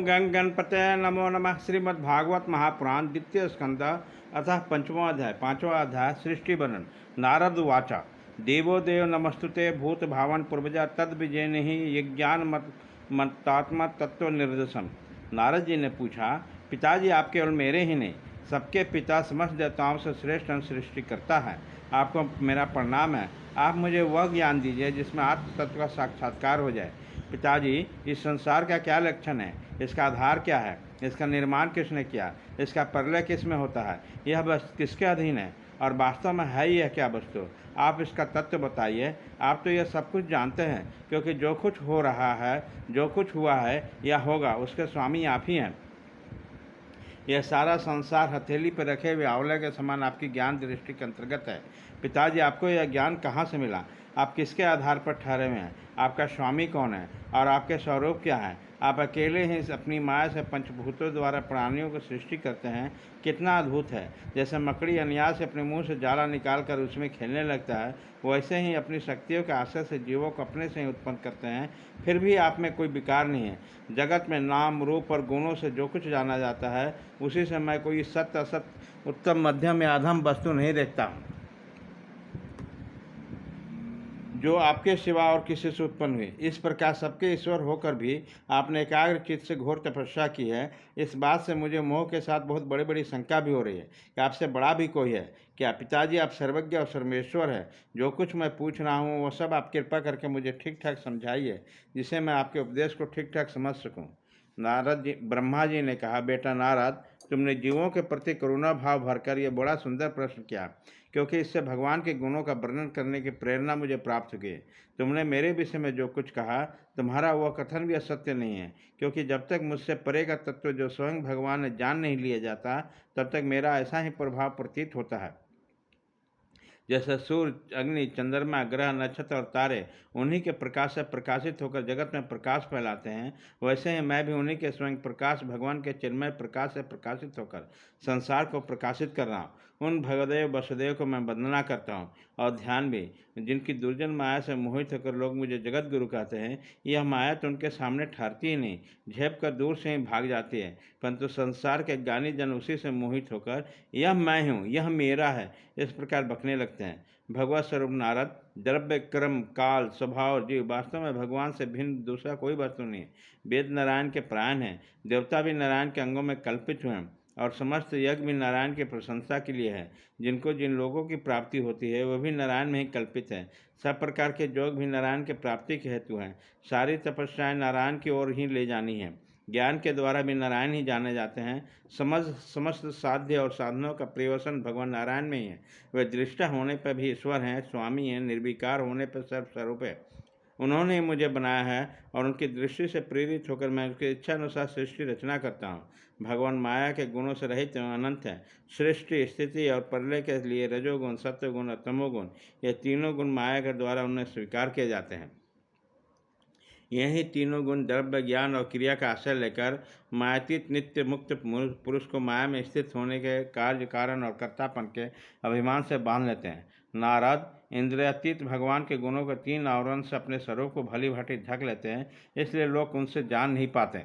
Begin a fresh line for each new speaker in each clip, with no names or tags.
ओम गंग गणपते नमो नमः। श्रीमद्भागवत महापुराण द्वितीय स्कंद अतः पंचमो अध्याय पांचवा अध्याय सृष्टि वर्णन। नारद वाचा देवो देव नमस्तुते भूत भावन पूर्वजा तद विजयन ही यज्ञान मतात्मा तत्व निर्देशन। नारद जी ने पूछा, पिताजी आप केवल मेरे ही नहीं सबके पिता समस्त देवताओं से श्रेष्ठ सृष्टि करता है। आपको मेरा प्रणाम है। आप मुझे वह ज्ञान दीजिए जिसमें आत्म तत्व का साक्षात्कार हो जाए। पिताजी, इस संसार का क्या लक्षण है, इसका आधार क्या है, इसका निर्माण किसने किया, इसका प्रलय किस में होता है, यह वस्तु किसके अधीन है और वास्तव में है यह क्या वस्तु, आप इसका तत्व बताइए। आप तो यह सब कुछ जानते हैं, क्योंकि जो कुछ हो रहा है, जो कुछ हुआ है या होगा, उसके स्वामी आप ही हैं। यह सारा संसार हथेली पर रखे हुए आंवले के समान आपकी ज्ञान दृष्टि के अंतर्गत है। पिताजी, आपको यह ज्ञान कहाँ से मिला? आप किसके आधार पर ठहरे हुए हैं? आपका स्वामी कौन है और आपके स्वरूप क्या है? आप अकेले ही अपनी माया से पंचभूतों द्वारा प्राणियों को सृष्टि करते हैं। कितना अद्भुत है। जैसे मकड़ी अनायास से अपने मुंह से जाला निकाल कर उसमें खेलने लगता है, वैसे ही अपनी शक्तियों के आश्रय से जीवों को अपने से ही उत्पन्न करते हैं। फिर भी आप में कोई विकार नहीं है। जगत में नाम रूप और गुणों से जो कुछ जाना जाता है, उसी से मैं कोई सत्य असत्य उत्तम मध्यम या अधम वस्तु नहीं देखता हूँ, जो आपके सिवा और किसी से उत्पन्न हुई। इस प्रकार सबके ईश्वर होकर भी आपने एकाग्र चित्त से घोर तपस्या की है। इस बात से मुझे मोह के साथ बहुत बड़ी बड़ी शंका भी हो रही है कि आपसे बड़ा भी कोई है क्या? पिताजी, आप सर्वज्ञ और सर्वेश्वर है। जो कुछ मैं पूछ रहा हूँ वह सब आप कृपा करके मुझे ठीक ठाक समझाइए, जिससे मैं आपके उपदेश को ठीक ठाक समझ सकूँ। ब्रह्मा जी ने कहा, बेटा नारद, तुमने जीवों के प्रति करुणा भाव भरकर यह बड़ा सुंदर प्रश्न किया, क्योंकि इससे भगवान के गुणों का वर्णन करने की प्रेरणा मुझे प्राप्त हुई। तुमने मेरे विषय में जो कुछ कहा, तुम्हारा वह कथन भी असत्य नहीं है, क्योंकि जब तक मुझसे परे का तत्व जो स्वयं भगवान ने जान नहीं लिया जाता, तब तक मेरा ऐसा ही प्रभाव प्रतीत होता है। जैसे सूर्य, अग्नि, चंद्रमा, ग्रह, नक्षत्र और तारे उन्हीं के प्रकाश से प्रकाशित होकर जगत में प्रकाश फैलाते हैं, वैसे ही मैं भी उन्हीं के स्वयं प्रकाश भगवान के चिन्मय प्रकाश से प्रकाशित होकर संसार को प्रकाशित कर रहा हूँ। उन भगदेव वसुदेव को मैं वंदना करता हूँ और ध्यान भी, जिनकी दुर्जन माया से मोहित होकर लोग मुझे जगत गुरु कहते हैं। यह माया तो उनके सामने ठहरती ही नहीं, झेप कर दूर से ही भाग जाती है, परंतु संसार के ज्ञानी जन उसी से मोहित होकर यह मैं हूँ, यह मेरा है, इस प्रकार बकने लगते हैं। भगवत स्वरूप नारद, द्रव्य, क्रम, काल, स्वभाव, जीव वास्तव में भगवान से भिन्न दूसरा कोई वस्तु नहीं है। वेद नारायण के प्राण हैं, देवता भी नारायण के अंगों में कल्पित हुए हैं और समस्त यज्ञ भी नारायण की प्रशंसा के लिए है। जिनको जिन लोगों की प्राप्ति होती है वह भी नारायण में ही कल्पित है। सब प्रकार के योग भी नारायण के प्राप्ति के हेतु हैं। सारी तपस्याएं नारायण की ओर ही ले जानी है। ज्ञान के द्वारा भी नारायण ही जाने जाते हैं। समस्त साध्य और साधनों का प्रयोजन भगवान नारायण में ही है। वे दृष्टा होने पर भी ईश्वर हैं, स्वामी हैं, निर्विकार होने पर सर्वस्वरूप है। उन्होंने ही मुझे बनाया है और उनकी दृष्टि से प्रेरित होकर मैं उनकी इच्छा अनुसार सृष्टि रचना करता हूँ। भगवान माया के गुणों से रहित अनंत है। सृष्टि, स्थिति और प्रलय के लिए रजोगुण, सत्वगुण और तमोगुण, ये तीनों गुण माया के द्वारा उन्हें स्वीकार किए जाते हैं। यही तीनों गुण द्रव्य, ज्ञान और क्रिया का आश्रय लेकर मायातीत नित्य मुक्त पुरुष को माया में स्थित होने के कार्य, कारण और कर्तापन के अभिमान से बांध लेते हैं। नारद, इंद्रियातीत भगवान के गुणों के तीन आवरण से अपने स्वरूप को भली भांति ढक लेते हैं, इसलिए लोग उनसे जान नहीं पाते।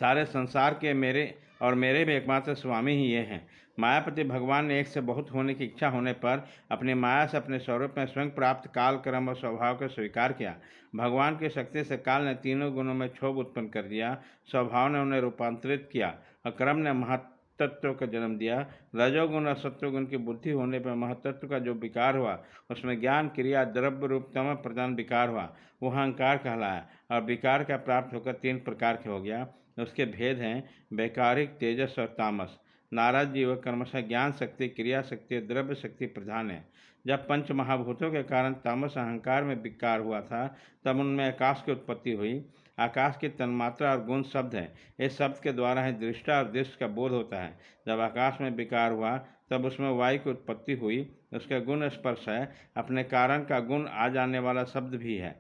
सारे संसार के मेरे भी एकमात्र स्वामी ही ये हैं। मायापति भगवान ने एक से बहुत होने की इच्छा होने पर अपनी माया से अपने स्वरूप में स्वयं प्राप्त काल, क्रम और स्वभाव को स्वीकार किया। भगवान की शक्ति से काल ने तीनों गुणों में क्षोभ उत्पन्न कर दिया, स्वभाव ने उन्हें रूपांतरित किया और क्रम ने महत्त्व का जन्म दिया। रजोगुण और सत्वगुण की बुद्धि होने पर महत्त्व का जो विकार हुआ, उसमें ज्ञान, क्रिया, द्रव्य रूप तम प्रधान विकार हुआ, वह अहंकार कहलाया और विकार का प्राप्त होकर तीन प्रकार के हो गया। उसके भेद हैं वैकारिक, तेजस और तामस। नारद जी, वह क्रमशः ज्ञान शक्ति, क्रिया शक्ति, द्रव्य शक्ति प्रधान है। जब पंच महाभूतों के कारण तामस अहंकार में विकार हुआ था, तब उनमें आकाश की उत्पत्ति हुई। आकाश की तन्मात्रा और गुण शब्द है। इस शब्द के द्वारा ही दृष्टा और दृश्य का बोध होता है। जब आकाश में विकार हुआ, तब उसमें वायु की उत्पत्ति हुई। उसका गुण स्पर्श है, अपने कारण का गुण आ जाने वाला शब्द भी है।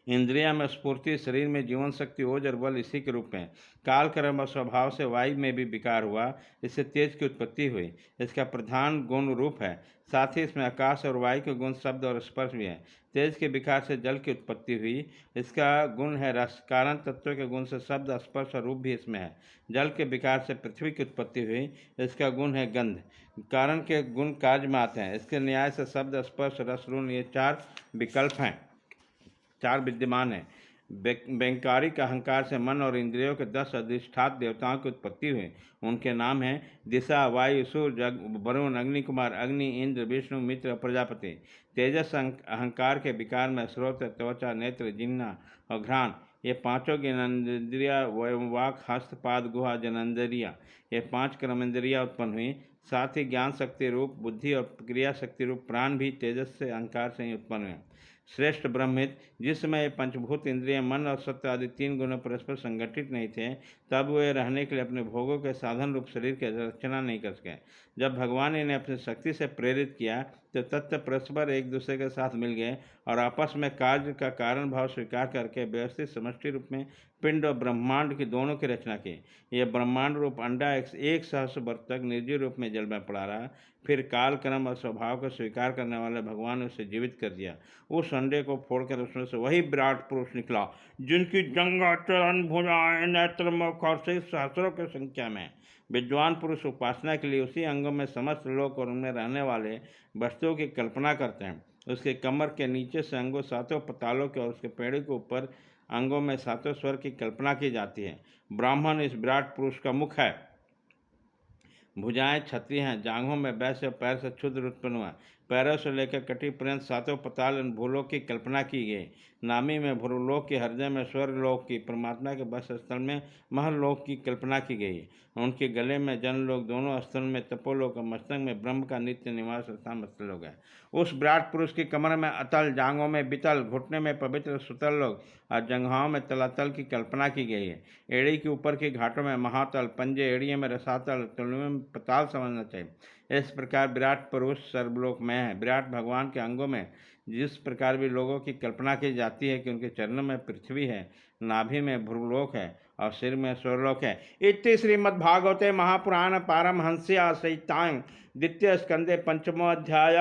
इंद्रिया में स्फूर्ति, शरीर में जीवन शक्ति, ओज और बल इसी के रूप में। काल कर्म और स्वभाव से वायु में भी विकार हुआ, इससे तेज की उत्पत्ति हुई। इसका प्रधान गुण रूप है, साथ ही इसमें आकाश और वायु के गुण शब्द और स्पर्श भी है। तेज के विकार से जल की उत्पत्ति हुई, इसका गुण है रस। कारण तत्व के गुण से शब्द, स्पर्श और रूप भी इसमें है। जल के विकार से पृथ्वी की उत्पत्ति हुई, इसका गुण है गंध। कारण के गुण कार्य में आते हैं, इसके न्याय से शब्द, स्पर्श, रस, रूण ये चार विकल्प हैं, चार विद्यमान हैं। वैंकारिक अहंकार से मन और इंद्रियों के 10 अधिष्ठात देवताओं की उत्पत्ति हुई। उनके नाम हैं दिशा, वायु, सूर्य, वरुण, अग्नि कुमार, अग्नि, इंद्र, विष्णु, मित्र और प्रजापति। तेजस अहंकार के विकार में श्रोत्र, त्वचा, नेत्र, जिह्वा और घ्राण ये पांचों ज्ञानेन्द्रिया, वाक, हस्त, पाद, गुहा, जननेन्द्रिया ये 5 कर्मेंद्रियाँ उत्पन्न हुई। साथ ही ज्ञान शक्ति रूप बुद्धि और क्रिया शक्ति रूप प्राण भी तेजस से अहंकार से ही उत्पन्न हुए। श्रेष्ठ ब्रह्मित, जिस समय ये पंचभूत इंद्रिय, मन और सत्य आदि 3 गुण परस्पर संगठित नहीं थे, तब वे रहने के लिए अपने भोगों के साधन रूप शरीर की रचना नहीं कर सके। जब भगवान इन्हें अपनी शक्ति से प्रेरित किया तो तत्व परस्पर एक दूसरे के साथ मिल गए और आपस में कार्य का कारण भाव स्वीकार करके व्यवस्थित समष्टि रूप में पिंड और ब्रह्मांड की दोनों की रचना की। यह ब्रह्मांड रूप अंडा 1 सहस्र वर्ष तक निर्जीव रूप में जल में पड़ा रहा। फिर काल क्रम और स्वभाव को स्वीकार करने वाले भगवान ने उसे जीवित कर दिया। उस अंडे को फोड़कर उसमें से वही विराट पुरुष निकला, जिनकी जंघा, चरण, भुजाएं, नेत्र, मुख और सिर सहस्रों की संख्या में। विद्वान पुरुष उपासना के लिए उसी अंगों में समस्त लोक और उनमें रहने वाले वस्तुओं की कल्पना करते हैं। उसके कमर के नीचे से अंगों 7 पतालों के और उसके पेड़ के ऊपर अंगों में 7 स्वर की कल्पना की जाती है। ब्राह्मण इस विराट पुरुष का मुख है, भुजाएं छत्री हैं, जांघों में वैश्य और पैर से क्षुद्र उत्पन्न हुआ। पैरों से लेकर कटी पर्यंत 7 पताल भूलोक की कल्पना की गई। नामी में भूलोक की, हृदय में स्वर्गलोक की, परमात्मा के बस स्थल में महलोक की कल्पना की गई। उनके गले में जनलोक, दोनों स्थल में तपोलोक और मस्तक में ब्रह्म का नित्य निवास स्थान मस्तलोक है। उस विराट पुरुष की कमर में अतल, जांघों में बितल, घुटने में पवित्र सुतल लोक और जंघाओं में तलातल की कल्पना की गई है। एड़ी के ऊपर के घाटों में महातल, पंजे एड़ियों में रसातल, तुलुओं में पताल समझना चाहिए। इस प्रकार विराट पुरुष सर्वलोक में है। विराट भगवान के अंगों में जिस प्रकार भी लोगों की कल्पना की जाती है कि उनके चरणों में पृथ्वी है, नाभि में भ्रूलोक है और सिर में स्वर्लोक है। इति श्रीमद्भागवते महापुराण पारमहंस्या संहितायां द्वितीय स्कंदे 5मो अध्याय।